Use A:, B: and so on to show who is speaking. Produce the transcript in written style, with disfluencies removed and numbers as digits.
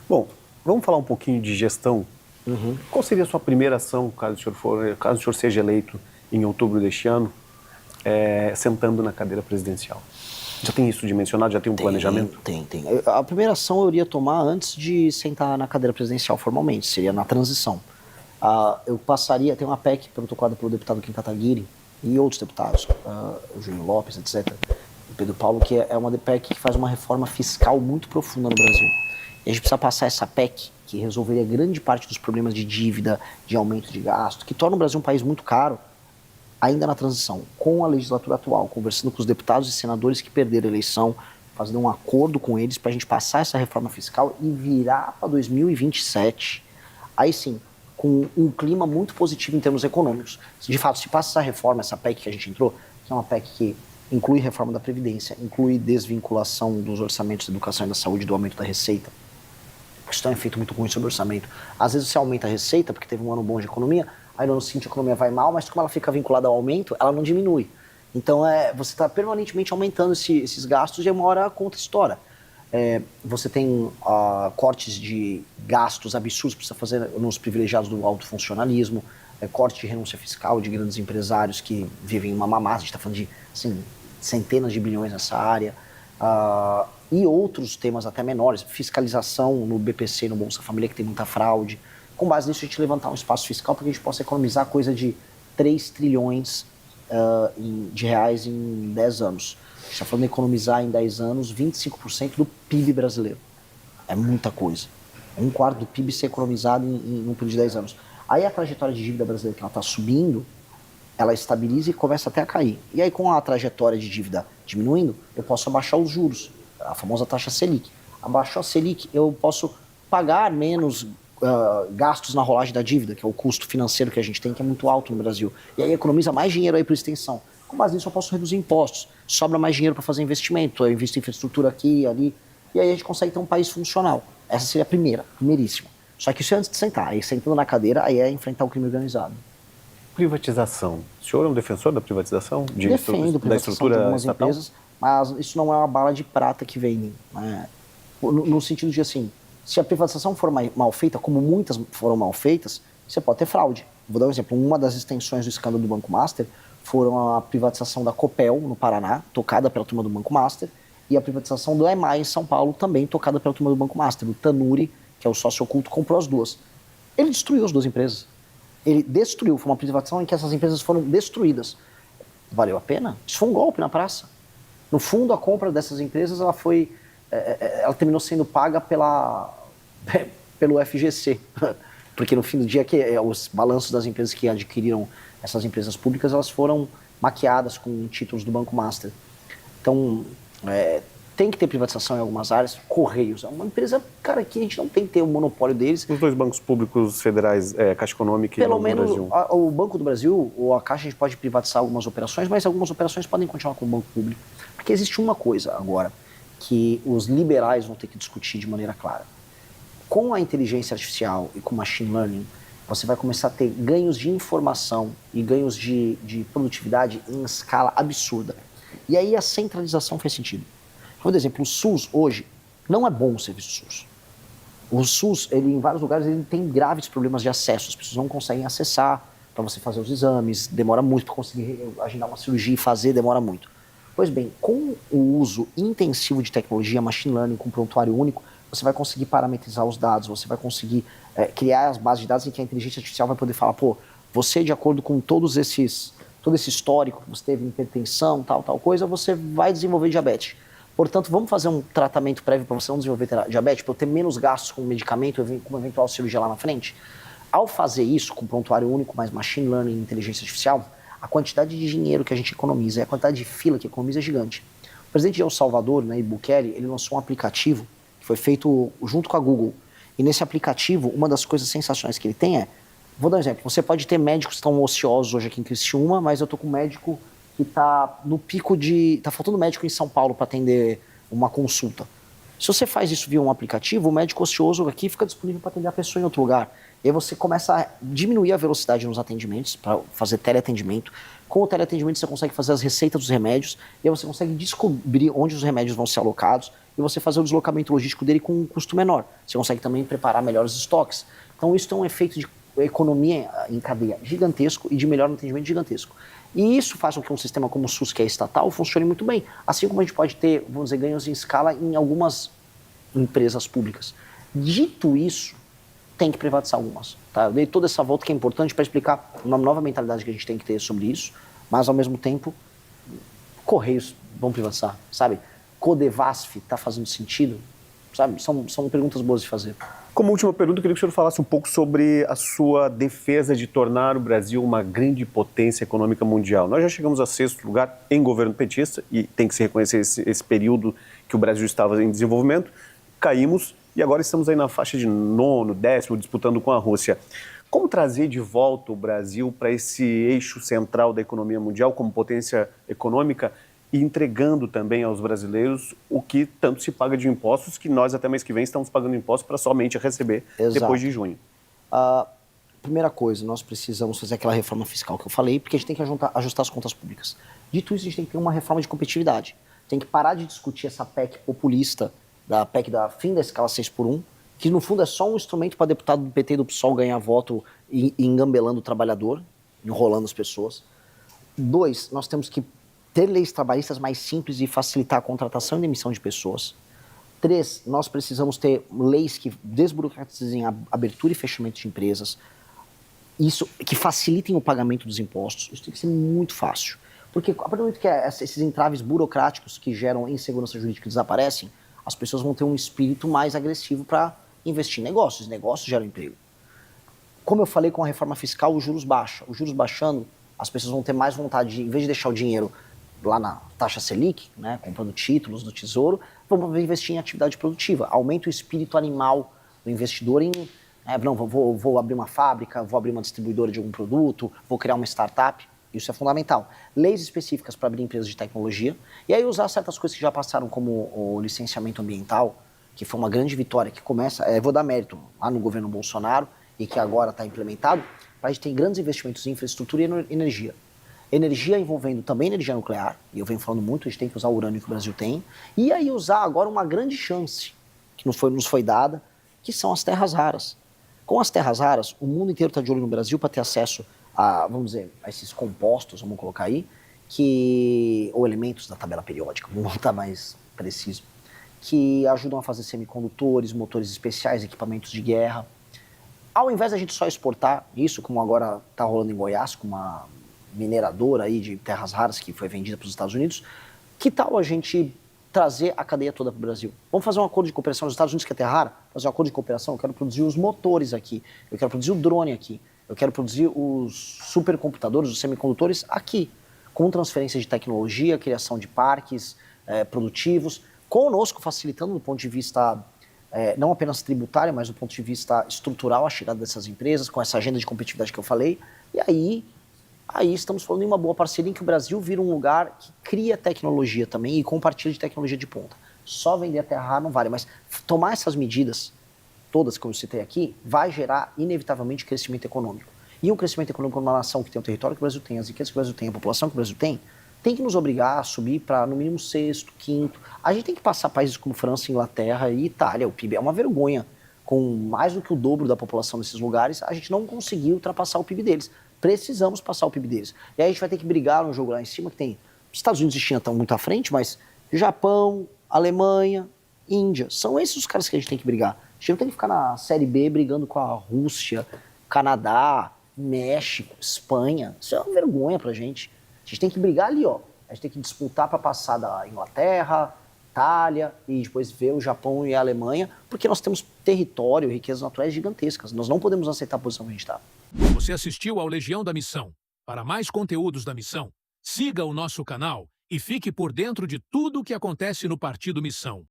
A: Bom, vamos falar um pouquinho de gestão. Qual seria a sua primeira ação, caso o senhor seja eleito em outubro deste ano, sentando na cadeira presidencial? Já tem isso dimensionado? Já tem um planejamento?
B: Tem. A primeira ação eu iria tomar antes de sentar na cadeira presidencial formalmente, seria na transição. Eu passaria, tem uma PEC protocolada pelo deputado Kim Kataguiri e outros deputados, o Júnior Lopes, etc., o Pedro Paulo, que é uma PEC que faz uma reforma fiscal muito profunda no Brasil. E a gente precisa passar essa PEC, que resolveria grande parte dos problemas de dívida, de aumento de gasto, que torna o Brasil um país muito caro, ainda na transição, com a legislatura atual, conversando com os deputados e senadores que perderam a eleição, fazendo um acordo com eles para a gente passar essa reforma fiscal e virar para 2027, aí sim, com um clima muito positivo em termos econômicos. De fato, se passa essa reforma, essa PEC que a gente entrou, que é uma PEC que inclui reforma da Previdência, inclui desvinculação dos orçamentos da educação e da saúde do aumento da receita. Isso tem um efeito muito ruim sobre o orçamento. Às vezes você aumenta a receita, porque teve um ano bom de economia, aí no ano seguinte a economia vai mal, mas como ela fica vinculada ao aumento, ela não diminui. Então você está permanentemente aumentando esses gastos e uma hora a conta estoura. Você tem cortes de gastos absurdos que precisa fazer nos privilegiados do alto funcionalismo, corte de renúncia fiscal de grandes empresários que vivem uma mamata, a gente está falando de assim, centenas de bilhões nessa área, e outros temas até menores, fiscalização no BPC e no Bolsa Família, que tem muita fraude. Com base nisso, a gente levantar um espaço fiscal para que a gente possa economizar coisa de 3 trilhões de reais em 10 anos. A gente está falando de economizar em 10 anos 25% do PIB brasileiro. É muita coisa. Um quarto do PIB ser economizado em um período de 10 anos. Aí a trajetória de dívida brasileira, que ela está subindo, ela estabiliza e começa até a cair. E aí, com a trajetória de dívida diminuindo, eu posso abaixar os juros, a famosa taxa Selic. Abaixou a Selic, eu posso pagar menos gastos na rolagem da dívida, que é o custo financeiro que a gente tem, que é muito alto no Brasil. E aí economiza mais dinheiro aí para extensão. Com base nisso, eu posso reduzir impostos. Sobra mais dinheiro para fazer investimento. Eu invisto em infraestrutura aqui e ali. E aí a gente consegue ter um país funcional. Essa seria a primeiríssima. Só que isso é antes de sentar. Aí sentando na cadeira, aí é enfrentar o crime organizado.
A: Privatização. O senhor é um defensor da privatização?
B: Defendo
A: da estrutura
B: de algumas
A: estatal?
B: empresas, mas isso não é uma bala de prata que vem, né? No sentido de, assim, se a privatização for mal feita, como muitas foram mal feitas, você pode ter fraude. Vou dar um exemplo. Uma das extensões do escândalo do Banco Master foram a privatização da Copel, no Paraná, tocada pela turma do Banco Master, e a privatização do EMAI, em São Paulo, também tocada pela turma do Banco Master. O Tanuri, que é o sócio oculto, comprou as duas. Ele destruiu as duas empresas. Ele destruiu. Foi uma privatização em que essas empresas foram destruídas. Valeu a pena? Isso foi um golpe na praça. No fundo, a compra dessas empresas, ela terminou sendo paga pelo FGC. Porque no fim do dia, os balanços das empresas que adquiriram essas empresas públicas, elas foram maquiadas com títulos do Banco Master. Então, tem que ter privatização em algumas áreas. Correios é uma empresa, cara, que a gente não tem que ter o monopólio deles.
A: Os dois bancos públicos federais, Caixa Econômica e
B: Pelo
A: Banco do
B: menos
A: Brasil.
B: o Banco do Brasil ou a Caixa, a gente pode privatizar algumas operações, mas algumas operações podem continuar com o Banco Público. Porque existe uma coisa agora que os liberais vão ter que discutir de maneira clara. Com a inteligência artificial e com o machine learning, você vai começar a ter ganhos de informação e ganhos de produtividade em escala absurda. E aí a centralização faz sentido. Por exemplo, o SUS hoje não é bom o serviço SUS. O SUS, em vários lugares, ele tem graves problemas de acesso. As pessoas não conseguem acessar para você fazer os exames, demora muito para conseguir agendar uma cirurgia e fazer, demora muito. Pois bem, com o uso intensivo de tecnologia, machine learning, com prontuário único, você vai conseguir parametrizar os dados, você vai conseguir criar as bases de dados em que a inteligência artificial vai poder falar, você, de acordo com todo esse histórico que você teve, hipertensão, tal coisa, você vai desenvolver diabetes. Portanto, vamos fazer um tratamento prévio para você não desenvolver diabetes, para eu ter menos gastos com medicamento, com uma eventual cirurgia lá na frente? Ao fazer isso, com prontuário único, mais machine learning e inteligência artificial, a quantidade de dinheiro que a gente economiza e a quantidade de fila que economiza é gigante. O presidente de El Salvador, Nayib Bukele, ele lançou um aplicativo que foi feito junto com a Google. E nesse aplicativo, uma das coisas sensacionais que ele tem vou dar um exemplo, você pode ter médicos que estão ociosos hoje aqui em Criciúma, mas eu estou com um médico que está no pico está faltando médico em São Paulo para atender uma consulta. Se você faz isso via um aplicativo, o médico ocioso aqui fica disponível para atender a pessoa em outro lugar. E aí você começa a diminuir a velocidade nos atendimentos, para fazer teleatendimento. Com o teleatendimento você consegue fazer as receitas dos remédios, e aí você consegue descobrir onde os remédios vão ser alocados, e você fazer o deslocamento logístico dele com um custo menor. Você consegue também preparar melhor os estoques. Então isso tem um efeito de economia em cadeia gigantesco e de melhor atendimento gigantesco. E isso faz com que um sistema como o SUS, que é estatal, funcione muito bem. Assim como a gente pode ter, vamos dizer, ganhos em escala em algumas empresas públicas. Dito isso, tem que privatizar algumas. Tá? Eu dei toda essa volta que é importante para explicar uma nova mentalidade que a gente tem que ter sobre isso, mas ao mesmo tempo, Correios vão privatizar, sabe? Codevasf está fazendo sentido, sabe? São perguntas boas de fazer.
A: Como última pergunta, eu queria que o senhor falasse um pouco sobre a sua defesa de tornar o Brasil uma grande potência econômica mundial. Nós já chegamos a 6º lugar em governo petista, e tem que se reconhecer esse período que o Brasil estava em desenvolvimento. Caímos e agora estamos aí na faixa de 9º, 10º, disputando com a Rússia. Como trazer de volta o Brasil para esse eixo central da economia mundial como potência econômica e entregando também aos brasileiros o que tanto se paga de impostos, que nós até mês que vem estamos pagando impostos para somente receber depois de junho?
B: Primeira coisa, nós precisamos fazer aquela reforma fiscal que eu falei, porque a gente tem que ajustar as contas públicas. Dito isso, a gente tem que ter uma reforma de competitividade. Tem que parar de discutir essa PEC populista, da PEC da fim da escala 6x1, que no fundo é só um instrumento para deputado do PT e do PSOL ganhar voto e engambelando o trabalhador, enrolando as pessoas. 2, nós temos que ter leis trabalhistas mais simples e facilitar a contratação e demissão de pessoas. 3, nós precisamos ter leis que desburocratizem a abertura e fechamento de empresas, isso, que facilitem o pagamento dos impostos. Isso tem que ser muito fácil. Porque a partir do momento que esses entraves burocráticos que geram insegurança jurídica desaparecem, as pessoas vão ter um espírito mais agressivo para investir em negócios. Negócios geram emprego. Como eu falei, com a reforma fiscal, os juros baixam. Os juros baixando, as pessoas vão ter mais vontade de, em vez de deixar o dinheiro lá na taxa Selic, né, comprando títulos do Tesouro, vamos investir em atividade produtiva. Aumenta o espírito animal do investidor em, não, vou abrir uma fábrica, vou abrir uma distribuidora de algum produto, vou criar uma startup. Isso é fundamental. Leis específicas para abrir empresas de tecnologia. E aí usar certas coisas que já passaram, como o licenciamento ambiental, que foi uma grande vitória, que começa, vou dar mérito lá no governo Bolsonaro, e que agora está implementado, para a gente ter grandes investimentos em infraestrutura e energia. Energia envolvendo também energia nuclear, e eu venho falando muito, a gente tem que usar o urânio que o Brasil tem, e aí usar agora uma grande chance, que nos foi dada, que são as terras raras. Com as terras raras, o mundo inteiro está de olho no Brasil para ter acesso a, vamos dizer, a esses compostos, vamos colocar aí, ou elementos da tabela periódica, vamos estar mais preciso, que ajudam a fazer semicondutores, motores especiais, equipamentos de guerra. Ao invés da gente só exportar isso, como agora está rolando em Goiás, com uma mineradora aí de terras raras que foi vendida para os Estados Unidos, que tal a gente trazer a cadeia toda para o Brasil? Vamos fazer um acordo de cooperação. Os Estados Unidos, que é terra rara, fazer um acordo de cooperação. Eu quero produzir os motores aqui, eu quero produzir o drone aqui, eu quero produzir os supercomputadores, os semicondutores aqui, com transferência de tecnologia, criação de parques produtivos, conosco facilitando do ponto de vista não apenas tributário, mas do ponto de vista estrutural a chegada dessas empresas, com essa agenda de competitividade que eu falei. E aí estamos falando em uma boa parceria em que o Brasil vira um lugar que cria tecnologia também e compartilha de tecnologia de ponta. Só vender a terra rara não vale, mas tomar essas medidas, todas que eu citei aqui, vai gerar inevitavelmente crescimento econômico. E um crescimento econômico numa nação que tem o território que o Brasil tem, as riquezas que o Brasil tem, a população que o Brasil tem que nos obrigar a subir para, no mínimo, 6º, 5º. A gente tem que passar países como França, Inglaterra e Itália. O PIB é uma vergonha. Com mais do que o dobro da população nesses lugares, a gente não conseguiu ultrapassar o PIB deles. Precisamos passar o PIB deles. E aí a gente vai ter que brigar no jogo lá em cima, que tem Estados Unidos e China estão muito à frente, mas Japão, Alemanha, Índia, são esses os caras que a gente tem que brigar. A gente não tem que ficar na Série B brigando com a Rússia, Canadá, México, Espanha. Isso é uma vergonha pra gente. A gente tem que brigar ali, ó. A gente tem que disputar para passar da Inglaterra, Itália e depois ver o Japão e a Alemanha, porque nós temos território, riquezas naturais gigantescas. Nós não podemos aceitar a posição que a gente está.
C: Você assistiu ao Legião da Missão. Para mais conteúdos da missão, siga o nosso canal e fique por dentro de tudo o que acontece no Partido Missão.